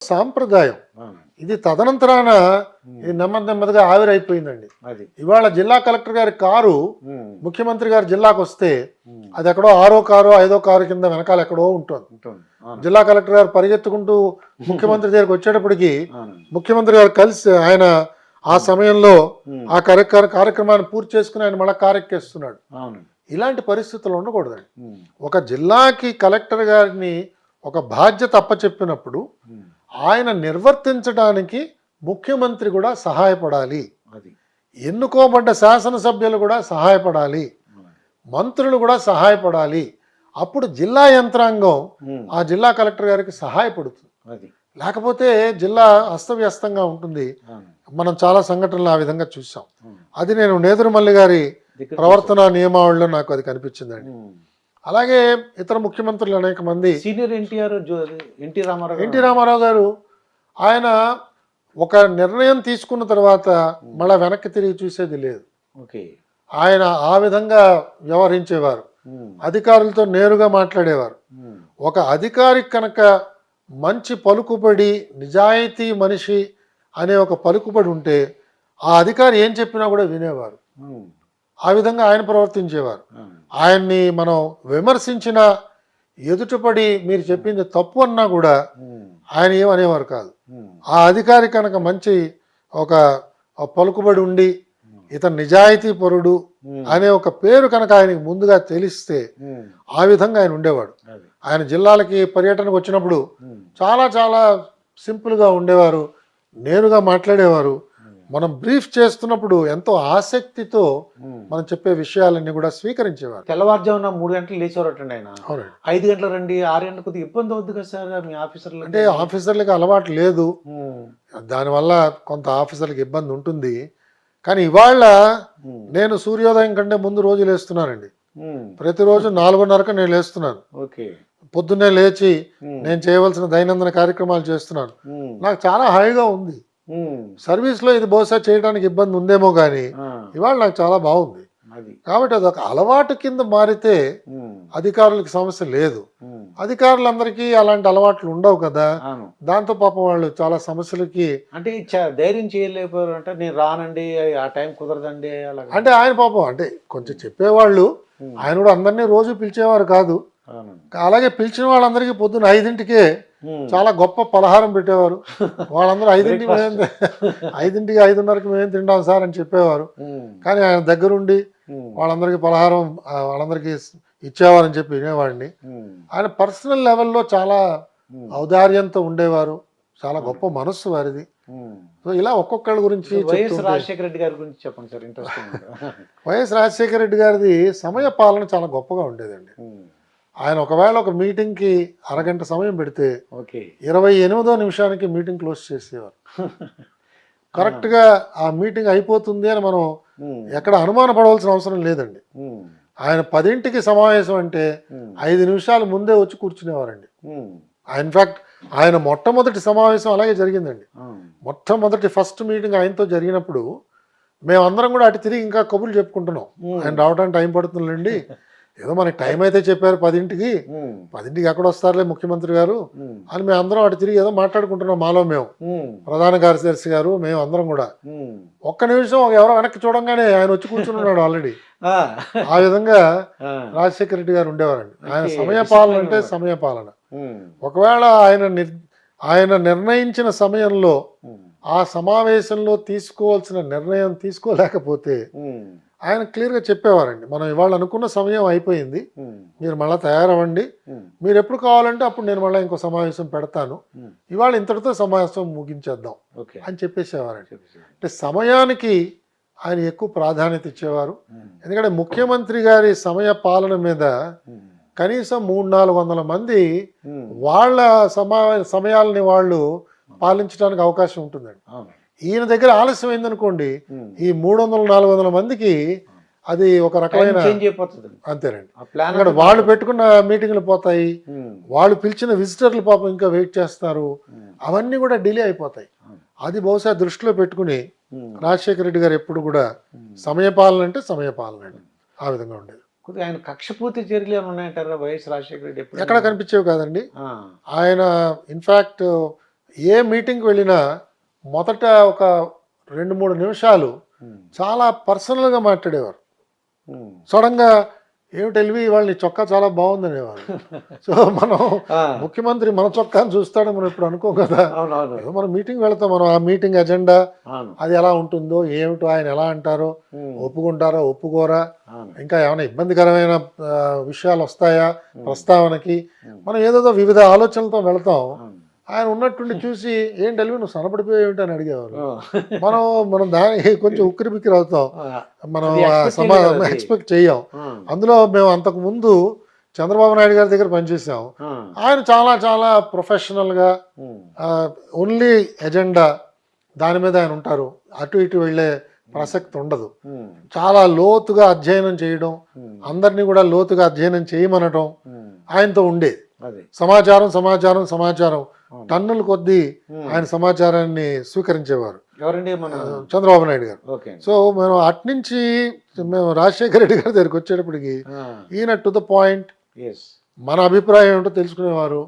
సాంప్రదాయం. ఇది తదనంతరాన ఇది నెమ్మదిగా ఆవిరైపోయిందండి. ఇవాళ జిల్లా కలెక్టర్ గారి కారు ముఖ్యమంత్రి గారి జిల్లాకు వస్తే అది ఎక్కడో 6వ కారు 5వ కారు కింద వెనకాల ఎక్కడో ఉంటుంది. జిల్లా కలెక్టర్ గారు పరిగెత్తుకుంటూ ముఖ్యమంత్రి దగ్గరికి వచ్చేటప్పటికి ముఖ్యమంత్రి గారు కలిసి ఆయన ఆ సమయంలో ఆ కార్యక్రమాన్ని పూర్తి చేసుకుని ఆయన మళ్ళీ కారెక్కేస్తున్నాడు. ఇలాంటి పరిస్థితులు ఉండకూడదండి. ఒక జిల్లాకి కలెక్టర్ గారిని ఒక బాధ్యత అప్పచెప్పినప్పుడు ఆయన నిర్వర్తించడానికి ముఖ్యమంత్రి కూడా సహాయపడాలి, ఎన్నుకోబడ్డ శాసనసభ్యులు కూడా సహాయపడాలి, మంత్రులు కూడా సహాయపడాలి. అప్పుడు జిల్లా యంత్రాంగం ఆ జిల్లా కలెక్టర్ గారికి సహాయపడుతుంది. లేకపోతే జిల్లా అస్తవ్యస్తంగా ఉంటుంది. మనం చాలా సంఘటనలు ఆ విధంగా చూసాం. అది నేను నేదురుమల్లి గారి ప్రవర్తన నియమావళిలో నాకు అది కనిపించిందండి. అలాగే ఇతర ముఖ్యమంత్రులు అనేక మంది, సీనియర్ ఎన్టీ రామారావు గారు ఆయన ఒక నిర్ణయం తీసుకున్న తర్వాత మళ్ళీ వెనక్కి తిరిగి చూసేది లేదు. ఆయన ఆ విధంగా వ్యవహరించేవారు. అధికారులతో నేరుగా మాట్లాడేవారు. ఒక అధికారి కనుక మంచి పలుకుబడి నిజాయితీ మనిషి అనే ఒక పలుకుబడి ఉంటే ఆ అధికారి ఏం చెప్పినా కూడా వినేవారు. ఆ విధంగా ఆయన ప్రవర్తించేవారు. ఆయన్ని మనం విమర్శించిన ఎదుటపడి మీరు చెప్పింది తప్పు అన్నా కూడా ఆయన ఏమనేవారు కాదు. ఆ అధికారి కనుక మంచి ఒక పలుకుబడి ఉండి ఇతను నిజాయితీ పరుడు అనే ఒక పేరు కనుక ఆయనకి ముందుగా తెలిస్తే ఆ విధంగా ఆయన ఉండేవాడు. ఆయన జిల్లాలకి పర్యటనకు వచ్చినప్పుడు చాలా చాలా సింపుల్గా ఉండేవారు, నేరుగా మాట్లాడేవారు. మనం బ్రీఫ్ చేస్తున్నప్పుడు ఎంతో ఆసక్తితో మనం చెప్పే విషయాలన్నీ కూడా స్వీకరించేవారు. తెల్లవారుజామున 3 గంటలు లేచేవారటండి ఆయన. 5 గంటలు రండి 6 గంటలకు కొద్దిగా ఇబ్బంది అవుతుంది కదా సార్ మీ ఆఫీసర్లు? అంటే ఆఫీసర్లకి అలవాటు లేదు, దానివల్ల కొంత ఆఫీసర్లకు ఇబ్బంది ఉంటుంది. కానీ ఇవాళ నేను సూర్యోదయం కంటే ముందు రోజు లేస్తున్నానండి. ప్రతిరోజు 4:30కు నేను లేస్తున్నాను. పొద్దున్నే లేచి నేను చేయవలసిన దైనందిన కార్యక్రమాలు చేస్తున్నాను. నాకు చాలా హాయిగా ఉంది. సర్వీస్లో ఇది బహుశా చేయడానికి ఇబ్బంది ఉందేమో కానీ ఇవాళ నాకు చాలా బాగుంది. కాబట్టి అదొక అలవాటు కింద మారితే అధికారులకు సమస్య లేదు. అధికారులందరికీ అలాంటి అలవాట్లు ఉండవు కదా, దాంతో పాపం వాళ్ళు చాలా సమస్యలకి అంటే ధైర్యం చేయలేకపోయారు. అంటే నేను రానండి, ఆ టైం కుదరదండి అంటే ఆయన పాపం అంటే కొంచెం చెప్పేవాళ్ళు. ఆయన కూడా అందరినీ రోజు పిలిచేవారు కాదు. అలాగే పిలిచిన వాళ్ళందరికీ పొద్దున్న 5ంటికే చాలా గొప్ప పలహారం పెట్టేవారు. వాళ్ళందరూ 5ంటికి 5:30కి మేము తింటాం సార్ అని చెప్పేవారు. కానీ ఆయన దగ్గరుండి వాళ్ళందరికీ పలహారం వాళ్ళందరికీ ఇచ్చేవారని చెప్పి వినేవాడిని. ఆయన పర్సనల్ లెవెల్లో చాలా ఔదార్యంతో ఉండేవారు. చాలా గొప్ప మనస్సు వారిది. సో ఇలా ఒక్కొక్కళ్ళ గురించి వైఎస్ రాజశేఖర రెడ్డి గారి గురించి చెప్పండి sir. Interesting. YS Rajasekhara Reddy గారిది సమయ పాలన చాలా గొప్పగా ఉండేదండి. ఆయన ఒకవేళ ఒక మీటింగ్కి అరగంట సమయం పెడితే 28వ నిమిషానికి మీటింగ్ క్లోజ్ చేసేవారు. కరెక్ట్గా ఆ మీటింగ్ అయిపోతుంది అని మనం ఎక్కడ అనుమాన పడవలసిన అవసరం లేదండి. ఆయన 10ంటికి సమావేశం అంటే 5 నిమిషాలు ముందే వచ్చి కూర్చునేవారండి. ఇన్ఫ్యాక్ట్ ఆయన మొట్టమొదటి సమావేశం అలాగే జరిగిందండి. మొట్టమొదటి ఫస్ట్ మీటింగ్ ఆయనతో జరిగినప్పుడు మేమందరం కూడా అటు తిరిగి ఇంకా కబుర్లు చెప్పుకుంటున్నాం. ఆయన రావడానికి టైం పడుతుందండి, ఏదో మనకి టైం అయితే చెప్పారు 10ంటికి, 10ంటికి ఎక్కడ వస్తారులే ముఖ్యమంత్రి గారు అని మేము అందరం అటు తిరిగి ఏదో మాట్లాడుకుంటున్నాం. మాలో మేము ప్రధాన కార్యదర్శి గారు మేము అందరం కూడా ఒక్క నిమిషం ఎవరో వెనక్కి చూడంగానే ఆయన వచ్చి కూర్చున్నాడు ఆల్రెడీ. ఆ విధంగా రాజశేఖర రెడ్డి గారు ఉండేవారండి. ఆయన సమయ పాలన అంటే సమయ పాలన. ఒకవేళ ఆయన నిర్ణయించిన సమయంలో ఆ సమావేశంలో తీసుకోవాల్సిన నిర్ణయం తీసుకోలేకపోతే ఆయన క్లియర్గా చెప్పేవారండి, మనం ఇవాళ అనుకున్న సమయం అయిపోయింది, మీరు మళ్ళీ తయారవ్వండి, మీరు ఎప్పుడు కావాలంటే అప్పుడు నేను మళ్ళీ ఇంకో సమావేశం పెడతాను, ఇవాళ ఇంతటితో సమావేశం ముగించేద్దాం అని చెప్పేసేవారండి. అంటే సమయానికి ఆయన ఎక్కువ ప్రాధాన్యత ఇచ్చేవారు. ఎందుకంటే ముఖ్యమంత్రి గారి సమయ పాలన మీద కనీసం 300-400 మంది వాళ్ళ సమయాలని వాళ్ళు పాలించడానికి అవకాశం ఉంటుందండి. ఈయన దగ్గర ఆలస్యం అయిందనుకోండి, ఈ 300-400 మందికి అది ఒక రకమైన అంతేనండి. ఇక్కడ వాళ్ళు పెట్టుకున్న మీటింగ్లు పోతాయి, వాళ్ళు పిలిచిన విజిటర్లు పాపం ఇంకా వెయిట్ చేస్తారు, అవన్నీ కూడా డిలే అయిపోతాయి. అది బహుశా దృష్టిలో పెట్టుకుని రాజశేఖర రెడ్డి గారు ఎప్పుడు కూడా సమయపాలన అంటే సమయపాలన అండి, ఆ విధంగా ఉండేది. ఆయన కక్షపూర్తి చర్యలు ఉన్నాయంటారా వైఎస్ రాజశేఖర రెడ్డి? ఎక్కడ కనిపించేవి కాదండి. ఆయన ఇన్ఫాక్ట్ ఏ మీటింగ్కి వెళ్ళినా మొదట ఒక 2-3 నిమిషాలు చాలా పర్సనల్గా మాట్లాడేవారు. సడన్గా ఏమిటి ఎల్వి ఇవాళ నీ చొక్కా చాలా బాగుంది అనేవారు. సో మనం ముఖ్యమంత్రి మన చొక్కాని చూస్తాడని మనం ఇప్పుడు అనుకోం కదా. ఏదో మనం మీటింగ్ వెళ్తాం, మనం ఆ మీటింగ్ ఎజెండా అది ఎలా ఉంటుందో ఏమిటో, ఆయన ఎలా అంటారో, ఒప్పుకుంటారా ఒప్పుకోరా, ఇంకా ఏమైనా ఇబ్బందికరమైన విషయాలు వస్తాయా ప్రస్తావనకి, మనం ఏదేదో వివిధ ఆలోచనలతో వెళ్తాం. ఆయన ఉన్నట్టుండి చూసి ఏంటి ఎల్వి నువ్వు సనపడిపోయి ఏమిటి అని అడిగేవారు. మనం దానికి కొంచెం ఉక్కిరి బిక్కిరి అవుతాం, మనం ఎక్స్పెక్ట్ చెయ్యం. అందులో మేము అంతకు ముందు చంద్రబాబు నాయుడు గారి దగ్గర పనిచేసాం. ఆయన చాలా చాలా ప్రొఫెషనల్గా ఓన్లీ ఎజెండా దాని మీద ఆయన ఉంటారు, అటు ఇటు వెళ్ళే ప్రసక్తి ఉండదు. చాలా లోతుగా అధ్యయనం చేయడం, అందరినీ కూడా లోతుగా అధ్యయనం చేయమనడం ఆయనతో ఉండేది. సమాచారం సమాచారం సమాచారం టన్నుల కొద్దీ ఆయన సమాచారాన్ని స్వీకరించేవారు. ఎవరండి? మన చంద్రబాబు నాయుడు గారు. సో మేము అట్నుంచి మేము రాజశేఖర రెడ్డి గారి దగ్గరికి వచ్చేటప్పటికి ఈయన టు ద పాయింట్, మన అభిప్రాయం ఏమిటో తెలుసుకునేవారు.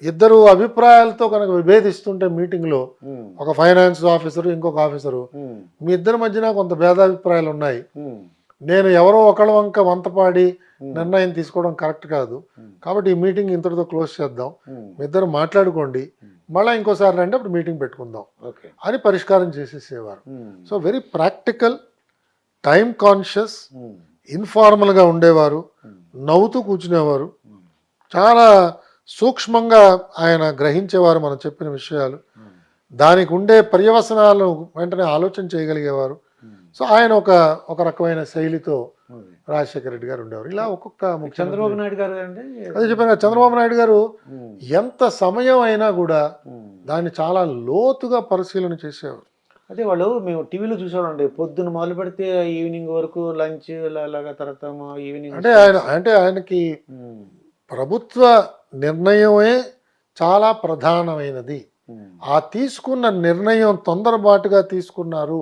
ఇద్దరు అభిప్రాయాలతో కనుక విభేదిస్తుంటే మీటింగ్లో ఒక ఫైనాన్స్ ఆఫీసరు ఇంకొక ఆఫీసరు, మీ ఇద్దరి మధ్యన కొంత భేదాభిప్రాయాలు ఉన్నాయి, నేను ఎవరో ఒకళ్ళ వంక వంతపాడి నిర్ణయం తీసుకోవడం కరెక్ట్ కాదు, కాబట్టి ఈ మీటింగ్ ఇంతటితో క్లోజ్ చేద్దాం, మీ ఇద్దరు మాట్లాడుకోండి, మళ్ళీ ఇంకోసారి రండి అప్పుడు మీటింగ్ పెట్టుకుందాం అని పరిష్కారం చేసేసేవారు. So very practical, time conscious, ఇన్ఫార్మల్గా ఉండేవారు, నవ్వుతూ కూర్చునేవారు, చాలా సూక్ష్మంగా ఆయన గ్రహించేవారు మనం చెప్పిన విషయాలు, దానికి ఉండే పర్యవసనాలను వెంటనే ఆలోచన చేయగలిగేవారు. సో ఆయన ఒక రకమైన శైలితో రాజశేఖర రెడ్డి గారు ఉండేవారు. ఇలా ఒక్కొక్క చంద్రబాబు నాయుడు గారు అంటే అదే చెప్పాను, చంద్రబాబు నాయుడు గారు ఎంత సమయం అయినా కూడా దాన్ని చాలా లోతుగా పరిశీలన చేసేవారు. అదే వాళ్ళు మేము టీవీలో చూసామండి, పొద్దున్న మొదలు పెడితే ఈవినింగ్ వరకు లంచ్ అలాగా, తర్వాత ఈవినింగ్ అంటే ఆయనకి ప్రభుత్వ నిర్ణయమే చాలా ప్రధానమైనది, ఆ తీసుకున్న నిర్ణయం తొందరపాటుగా తీసుకున్నారు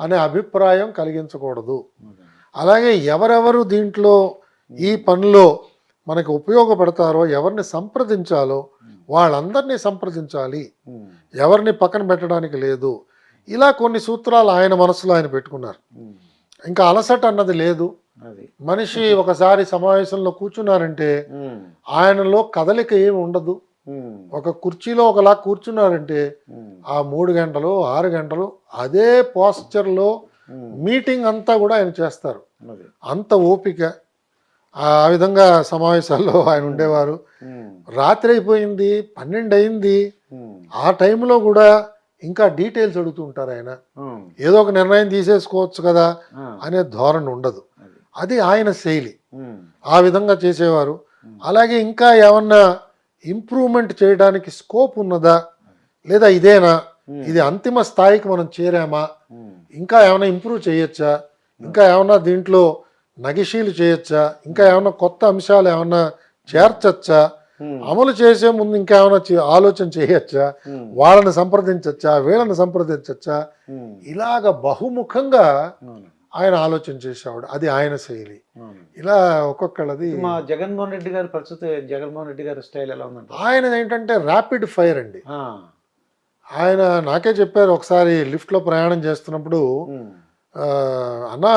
అనే అభిప్రాయం కలిగించకూడదు. అలాగే ఎవరెవరు దీంట్లో ఈ పనిలో మనకు ఉపయోగపడతారో, ఎవరిని సంప్రదించాలో వాళ్ళందరినీ సంప్రదించాలి, ఎవరిని పక్కన పెట్టడానికి లేదు. ఇలా కొన్ని సూత్రాలు ఆయన మనసులో ఆయన పెట్టుకున్నారు. ఇంకా అలసట అన్నది లేదు. మనిషి ఒకసారి సమావేశంలో కూర్చున్నారంటే ఆయనలో కదలిక ఏమి ఉండదు. ఒక కుర్చీలో ఒకలా కూర్చున్నారంటే ఆ 3 గంటలు 6 గంటలు అదే పోస్చర్లో మీటింగ్ అంతా కూడా ఆయన చేస్తారు. అంత ఓపిక, ఆ విధంగా సమావేశాల్లో ఆయన ఉండేవారు. రాత్రి అయిపోయింది, 12 అయింది, ఆ టైంలో కూడా ఇంకా డీటెయిల్స్ అడుగుతూ ఉంటారు ఆయన. ఏదో ఒక నిర్ణయం తీసేసుకోవచ్చు కదా అనే ధోరణి ఉండదు. అది ఆయన శైలి, ఆ విధంగా చేసేవారు. అలాగే ఇంకా ఏమన్నా ఇంప్రూవ్మెంట్ చేయడానికి స్కోప్ ఉన్నదా, లేదా ఇదేనా, ఇది అంతిమ స్థాయికి మనం చేరామా, ఇంకా ఏమైనా ఇంప్రూవ్ చేయొచ్చా, ఇంకా ఏమన్నా దీంట్లో నగిషీలు చేయొచ్చా, ఇంకా ఏమన్నా కొత్త అంశాలు ఏమన్నా చేర్చచ్చా, అమలు చేసే ముందు ఇంకా ఏమైనా ఆలోచన చేయొచ్చా, వాళ్ళని సంప్రదించచ్చా, వీళ్ళని సంప్రదించచ్చా, ఇలాగ బహుముఖంగా ఆయన ఆలోచన చేసేవాడు. అది ఆయన శైలి. ఇలా ఒక్కొక్కళ్ళది. మా జగన్మోహన్ రెడ్డి గారి పరిస్థితి, జగన్మోహన్ రెడ్డి గారి స్టైల్ ఎలా ఉందంటే ఆయన ఏంటంటే ర్యాపిడ్ ఫైర్ అండి. ఆయన నాకే చెప్పారు ఒకసారి లిఫ్ట్లో ప్రయాణం చేస్తున్నప్పుడు, అన్నా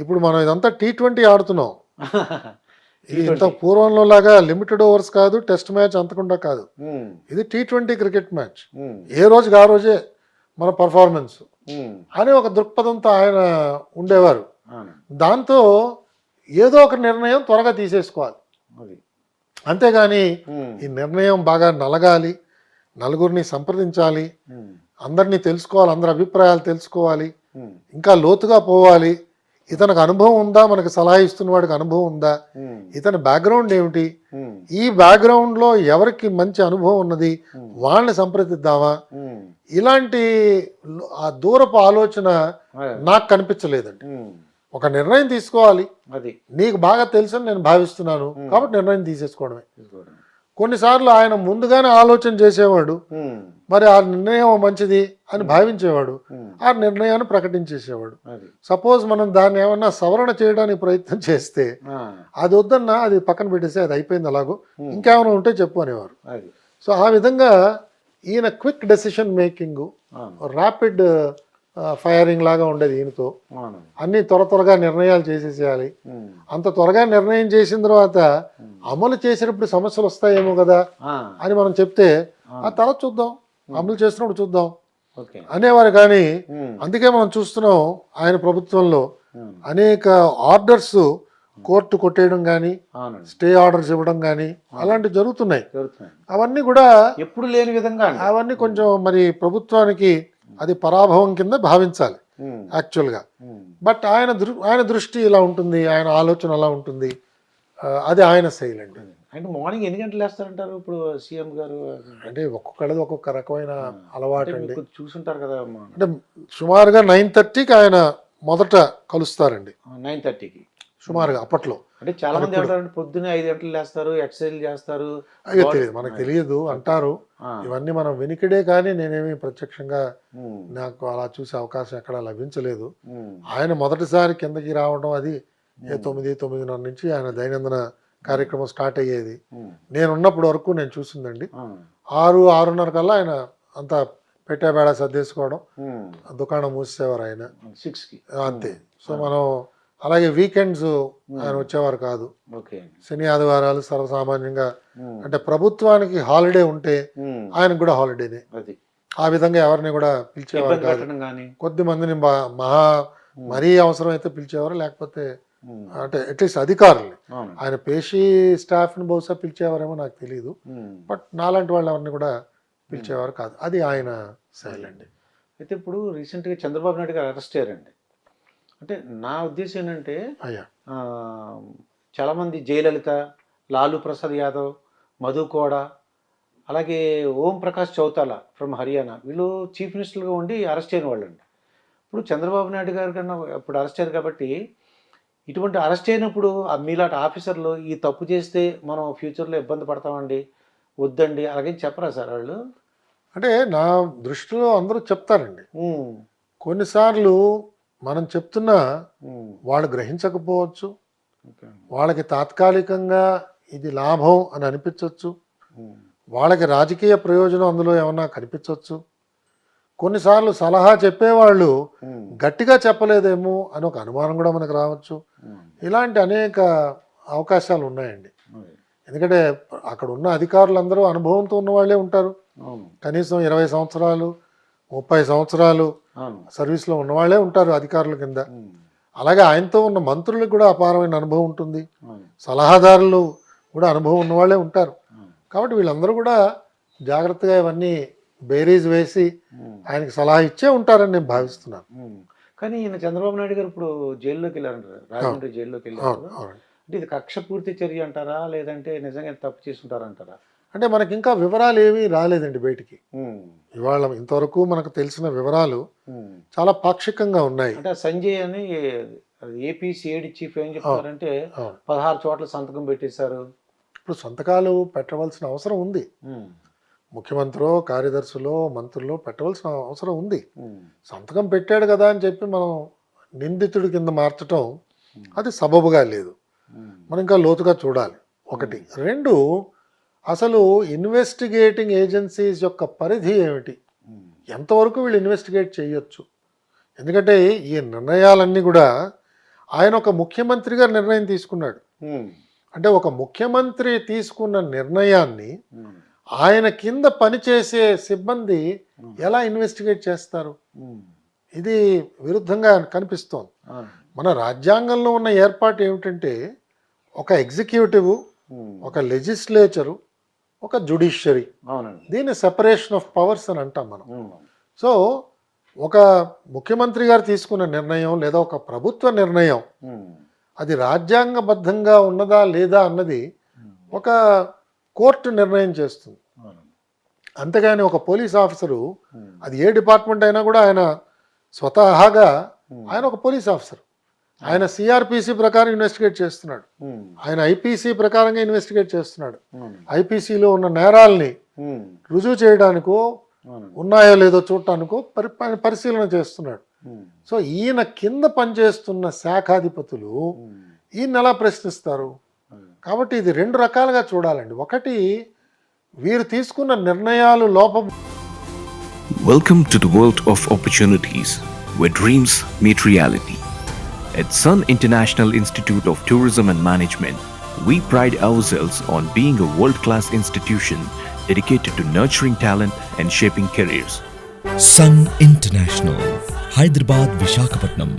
ఇప్పుడు మనం ఇదంతా T20 ఆడుతున్నాం, ఇది ఇంత పూర్వంలో లాగా లిమిటెడ్ ఓవర్స్ కాదు, టెస్ట్ మ్యాచ్ అంతకుండా కాదు, ఇది T20 క్రికెట్ మ్యాచ్, ఏ రోజుకి ఆ రోజే మన పర్ఫార్మెన్స్ అని ఒక దృక్పథంతో ఆయన ఉండేవారు. దాంతో ఏదో ఒక నిర్ణయం త్వరగా తీసేసుకోవాలి, అంతేగాని ఈ నిర్ణయం బాగా నలగాలి, నలుగురిని సంప్రదించాలి, అందరినీ తెలుసుకోవాలి, అందరి అభిప్రాయాలు తెలుసుకోవాలి, ఇంకా లోతుగా పోవాలి, ఇతనికి అనుభవం ఉందా, మనకు సలహా ఇస్తున్న వాడికి అనుభవం ఉందా, ఇతని బ్యాక్గ్రౌండ్ ఏమిటి, ఈ బ్యాక్గ్రౌండ్ లో ఎవరికి మంచి అనుభవం ఉన్నది వాళ్ళని సంప్రదిద్దామా, ఇలాంటి ఆ దూరపు ఆలోచన నాకు కనిపించలేదండి. ఒక నిర్ణయం తీసుకోవాలి, అది నీకు బాగా తెలుసని నేను భావిస్తున్నాను కాబట్టి నిర్ణయం తీసేసుకోవడమే. కొన్నిసార్లు ఆయన ముందుగానే ఆలోచన చేసేవాడు, మరి ఆ నిర్ణయం మంచిది అని భావించేవాడు, ఆ నిర్ణయాన్ని ప్రకటించేసేవాడు. సపోజ్ మనం దాన్ని ఏమన్నా సవరణ చేయడానికి ప్రయత్నం చేస్తే అది వద్దన్నా అది పక్కన పెట్టేసి అది అయిపోయింది అలాగో, ఇంకేమైనా ఉంటే చెప్పు అనేవారు. సో ఆ విధంగా ఈయన క్విక్ డెసిషన్ మేకింగ్, అవును ర్యాపిడ్ ఫైరింగ్ లాగా ఉండేది ఈయనతో. అవును అన్నీ త్వరగా నిర్ణయాలు చేసేసేయాలి. ఉమ్. అంత త్వరగా నిర్ణయం చేసిన తర్వాత అమలు చేసేటప్పుడు సమస్యలు వస్తాయేమో కదా ఆ, అని మనం చెప్తే ఆ తర్వాత చూద్దాం, అమలు చేసినప్పుడు చూద్దాం ఓకే అనేవారు. కానీ ఉమ్, అందుకే మనం చూస్తున్నాం ఆయన ప్రభుత్వంలో ఉమ్, అనేక ఆర్డర్స్ కోర్టు కొట్టేయడం కానీ, అవునండి స్టే ఆర్డర్స్ ఇవ్వడం కానీ అలాంటివి జరుగుతున్నాయి. జరుగుతున్నాయి అవన్నీ కూడా ఎప్పుడు లేని విధంగా అండి. అవన్నీ కొంచెం మరి ప్రభుత్వానికి అది పరాభవం కింద భావించాలి ఉమ్, యాక్చువల్గా. ఉమ్, బట్ ఆయన దృష్టి ఇలా ఉంటుంది, ఆయన ఆలోచన అలా ఉంటుంది. అది ఆయన శైలి అండి. అంటే మార్నింగ్ ఎన్ని గంటలు వేస్తారంటారు ఇప్పుడు సీఎం గారు? అంటే ఒక్కొక్కళ్ళది ఒక్కొక్క రకమైన అలవాటు అంటే అండి. మీకు చూసుంటారు కదా అంటే సుమారుగా 9:30కి ఆయన మొదట కలుస్తారండి, 9:30కి. సుమారుగా అప్పట్లో. అంటే చాలా మంది ఏమంటారంటే పొద్దున్నే 5 గంటలు లేస్తారు, ఎక్సర్సైజ్ చేస్తారు. అయ్యో తెలియదు, మనకు తెలియదు అంటారు. ఆ, ఇవన్నీ మనం వెనికిడే, కానీ నేనేమి ప్రత్యక్షంగా ఉమ్, నాకు అలా చూసే అవకాశం ఎక్కడా లభించలేదు. ఉమ్, ఆయన మొదటిసారి కిందకి రావడం అది 9:30 నుంచి ఆయన దైనందిన కార్యక్రమం స్టార్ట్ అయ్యేది. ఉమ్, నేను ఉన్నప్పటి వరకు నేను చూసిందండి. ఆ, 6-6:30 కల్లా ఆయన అంతా పెట్టేబేడ సర్దేసుకోవడం, ఉమ్, దుకాణం మూసేవారు ఆయన, 6కి. అంతే. సో మనం అలాగే వీకెండ్స్ ఆయన వచ్చేవారు కాదు. ఓకే. శని ఆదివారాలు సర్వసామాన్యంగా, ఉమ్, అంటే ప్రభుత్వానికి హాలిడే ఉంటే ఉమ్, ఆయనకు కూడా హాలిడేనే. అది ఆ విధంగా ఎవరిని కూడా పిలిచేవారు ఇబ్బంది కాదు. పెట్టడం కానీ. కొద్ది మందిని మరీ అవసరం అయితే పిలిచేవారు, లేకపోతే ఉమ్, అంటే అట్లీస్ట్ అధికారులు. అవును. ఆయన పేషీ స్టాఫ్ని బహుశా పిలిచేవారేమో నాకు తెలియదు. ఉమ్. బట్ నాలాంటి వాళ్ళు ఎవరిని కూడా పిలిచేవారు కాదు. అది ఆయన శైలి అండి. అయితే ఇప్పుడు రీసెంట్గా చంద్రబాబు నాయుడు గారు అరెస్ట్ అయ్యారండి. అంటే నా ఉద్దేశం ఏంటంటే అయ్యా ఆ, చాలామంది జయలలిత, లాలూ ప్రసాద్ యాదవ్, మధు కోడా, అలాగే ఓం ప్రకాష్ చౌతాలా ఫ్రమ్ హర్యానా, వీళ్ళు చీఫ్ మినిస్టర్గా ఉండి అరెస్ట్ అయిన వాళ్ళండి. ఇప్పుడు చంద్రబాబు నాయుడు గారి కన్నా ఇప్పుడు అరెస్ట్ అయ్యారు కాబట్టి, ఇటువంటి అరెస్ట్ అయినప్పుడు మీలాంటి ఆఫీసర్లు ఈ తప్పు చేస్తే మనం ఫ్యూచర్లో ఇబ్బంది పడతామండి, వద్దండి అలాగే చెప్పరా సార్ వాళ్ళు? అంటే నా దృష్టిలో అందరూ చెప్తారండి. ఉమ్, కొన్నిసార్లు మనం చెప్తున్నా ఉమ్, వాళ్ళు గ్రహించకపోవచ్చు, ఓకే. వాళ్ళకి తాత్కాలికంగా ఇది లాభం అని అనిపించవచ్చు, ఉమ్, వాళ్ళకి రాజకీయ ప్రయోజనం అందులో ఏమన్నా కనిపించవచ్చు. కొన్నిసార్లు సలహా చెప్పేవాళ్ళు ఉమ్, గట్టిగా చెప్పలేదేమో అని ఒక అనుమానం కూడా మనకు రావచ్చు. ఉమ్, ఇలాంటి అనేక అవకాశాలు ఉన్నాయండి. అదే. ఎందుకంటే అక్కడ ఉన్న అధికారులందరూ అనుభవంతో ఉన్న వాళ్ళే ఉంటారు. అవును కనీసం 20 సంవత్సరాలు 30 సంవత్సరాలు అవును. సర్వీస్లో ఉన్నవాళ్లే ఉంటారు అధికారుల కింద. ఉమ్, అలాగే ఆయనతో ఉన్న మంత్రులకు కూడా అపారమైన అనుభవం ఉంటుంది, అవును సలహాదారులు కూడా అనుభవం ఉన్నవాళ్లే ఉంటారు. అవును. కాబట్టి వీళ్ళందరూ కూడా జాగ్రత్తగా ఇవన్నీ బేరీజ్ వేసి ఉమ్, ఆయనకి సలహా ఇచ్చే ఉంటారని నేను భావిస్తున్నాను. ఉమ్. కానీ ఈయన చంద్రబాబు నాయుడు గారు ఇప్పుడు జైల్లోకి వెళ్ళారంటారు, రాజమండ్రి జైల్లోకి వెళ్ళారు. అవును అవునండి. అంటే ఇది కక్ష పూర్తి చర్య అంటారా, లేదంటే నిజంగా తప్పు చేసుకుంటారంటారా? అంటే మనకి ఇంకా వివరాలు ఏమీ రాలేదండి బయటికి. ఉమ్, ఇవాళ ఇంతవరకు మనకు తెలిసిన వివరాలు ఉమ్. చాలా పాక్షికంగా ఉన్నాయి. అంటే సంజయ్ అని ఏపీ సిఐడి చీఫ్ ఏం చెప్తారంటే అవును. 16 చోట్ల సంతకం పెట్టేశారు. ఇప్పుడు సంతకాలు పెట్టవలసిన అవసరం ఉంది. ఉమ్, ముఖ్యమంత్రో కార్యదర్శులో మంత్రుల్లో పెట్టవలసిన అవసరం ఉంది. ఉమ్, సంతకం పెట్టాడు కదా అని చెప్పి మనం నిందితుడి కింద మార్చటం అది సబబుగా లేదు. ఉమ్, మనం ఇంకా లోతుగా చూడాలి. ఒకటి. రెండు, అసలు ఇన్వెస్టిగేటింగ్ ఏజెన్సీస్ యొక్క పరిధి ఏమిటి, ఉమ్, ఎంతవరకు వీళ్ళు ఇన్వెస్టిగేట్ చేయొచ్చు. ఎందుకంటే ఈ నిర్ణయాలన్నీ కూడా ఆయన ఒక ముఖ్యమంత్రిగా నిర్ణయం తీసుకున్నాడు. ఉమ్, అంటే ఒక ముఖ్యమంత్రి తీసుకున్న నిర్ణయాన్ని ఉమ్, ఆయన కింద పనిచేసే సిబ్బంది ఎలా ఇన్వెస్టిగేట్ చేస్తారు? ఉమ్, ఇది విరుద్ధంగా కనిపిస్తోంది. అవును. మన రాజ్యాంగంలో ఉన్న ఏర్పాటు ఏమిటంటే ఒక ఎగ్జిక్యూటివ్, ఉమ్, ఒక లెజిస్లేచరు, ఒక జుడిషియరీ. అవునండి. దీన్ని సెపరేషన్ ఆఫ్ పవర్స్ అని అంటాం మనం. ఉమ్, సో ఒక ముఖ్యమంత్రి గారు తీసుకున్న నిర్ణయం లేదా ఒక ప్రభుత్వ నిర్ణయం ఉమ్, అది రాజ్యాంగబద్ధంగా ఉన్నదా లేదా అన్నది ఒక కోర్టు నిర్ణయం చేస్తుంది. అవునండి. అంతేగాని ఒక పోలీస్ ఆఫీసరు, ఉమ్, అది ఏ డిపార్ట్మెంట్ అయినా కూడా ఆయన స్వతహాగా ఆయన ఒక పోలీస్ ఆఫీసర్. ఆయన సిఆర్పిసి ప్రకారం ఇన్వెస్టిగేట్ చేస్తున్నాడు, ఉమ్, ఆయన ఐపీసీ ప్రకారంగా ఇన్వెస్టిగేట్ చేస్తున్నాడు. అవును. ఐపీసీలో ఉన్న నేరాల్ని ఉమ్, రుజువు చేయడానికో అవునండి. ఉన్నాయో లేదో చూడటానికో పరిశీలన చేస్తున్నాడు. ఉమ్, సో ఈయన కింద పనిచేస్తున్న శాఖాధిపతులు ఉమ్, ఈయన ఎలా ప్రశ్నిస్తారు? అవును. కాబట్టి ఇది రెండు రకాలుగా చూడాలండి. ఒకటి, వీరు తీసుకున్న నిర్ణయాలు లోపం. Welcome to the world of opportunities, where dreams meet reality. At Sun International Institute of Tourism and Management, we pride ourselves on being a world-class institution dedicated to nurturing talent and shaping careers. Sun International, Hyderabad, Visakhapatnam.